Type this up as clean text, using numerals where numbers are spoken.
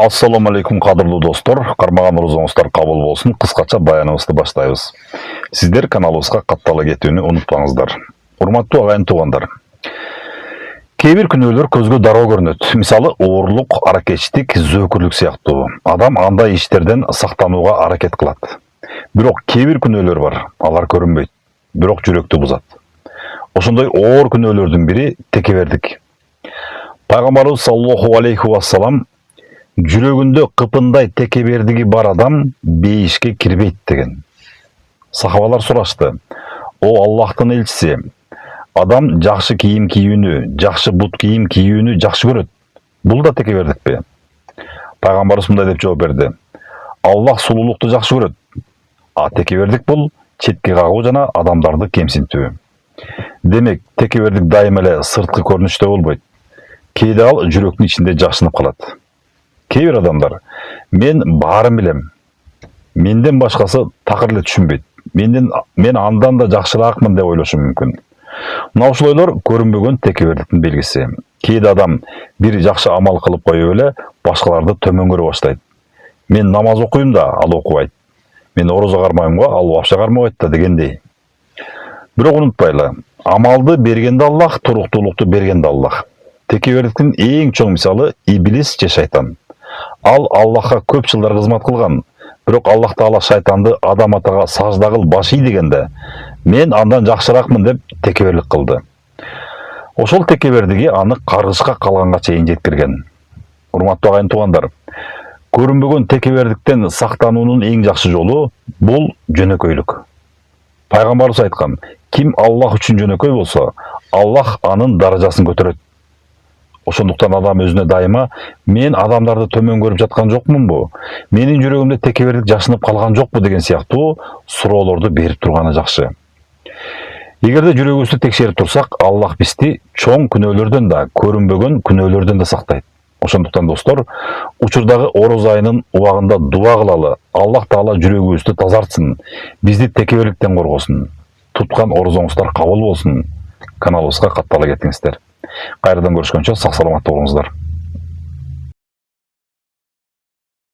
Ассаламу алейкум, қадірлі достар. Қармаған розаңыздар қабыл болсын. Қысқаша баянымызды баштайбыз. Сіздер каналыбызға каттала кетүүнү унутпаңыздар. Урматтуу агайын туугандар. Кейбір күнөөлөр көзгө дароо көрүнөт. Мисалы, оорлук, аракетчилик, зөөкүрлүк сыяктуу. Адам андай иштерден сактанууга аракет кылат. Бирок кейбір күнөөлөр бар. Алар көрүнбөйт. Бирок жүрөктү бузат. Ошондой оор күнөөлөрдүн бири текебердик. Пайгамбарыбыз саллаллаху алейхи вассалам жүрөгүндө кыпындай текебердиги бар адам бейишке кирбейт деген. Сахабалар сурашты: "О Аллахтын элчиси, адам жакшы кийим кийүүнү, жакшы бут кийим кийүүнү жакшы көрөт. Бул да текебердикпи?" Пайгамбарыбыз мындай деп жооп берди: "Аллах сулуулукту жакшы көрөт. А текебердик бул четке кагуу жана адамдарды кемсинтүү." Демек, текебердик дайым эле сырткы көрүнүштө болбойт. Кээде ал жүрөктүн ичинде жашынып калат. Кейбір адамдар: "Мен баарын билем. Менден башкасы такыр эле түшүнбөйт. Мен андан да жакшыраакмын" деп ойлошу мүмкүн. Мына ушул ойлор көрүнбөгөн текебердиктин белгиси. Кээде адам бир жакшы амал кылып коюп эле башкаларды төмөн көрө баштайт. "Мен намаз окуйм да, ал окубайт. Мен орозо кармайм го, ал вообще кармабайт да" дегендей. Бирок унутпайлы, амалды берген да Аллах, туруктуулукту берген да Аллах. Текебердиктин эң чоң мисалы иблис же шайтан. Ал Аллахка көп жылдар кызмат кылган, бирок Аллах Таала шайтанды адам атага сажда кыл баш ий дегенде, "Мен андан жакшыраакмын" деп текеберлик кылды. Ошол текебердиги аны каргышка калганга чейин жеткирген. Урматтуу агайын туугандар, көрүнбөгөн текебердиктен сактануунун эң жакшы жолу бул жөнөкөйлүк. Пайгамбарыбыз айткан: "Ким Аллах үчүн жөнөкөй болсо, Аллах анын даражасын көтөрөт." Ошондуктан адам өзүнө дайыма "Мен адамдарды төмөн көрүп жаткан жокмунбу? Менин жүрөгүмдө текебердик жашынып калган жокпу?" деген сыяктуу суроолорду берип турганы жакшы. Эгерде жүрөгүбүздү текшерип турсак, Аллах бизди чоң күнөөлөрдөн да, көрүнбөгөн күнөөлөрдөн да сактайт. Ошондуктан достор, учурдагы ороз айынын убагында дуа кылалы. Аллах Таала жүрөгүбүздү тазартсын, бизди текеберликтен коргосун. Туткан орозоңуздар кабыл болсун. Каналыбызга каттала кетиңиздер. Кайрадан көрүшкөнчө сак саламатта болуңуздар.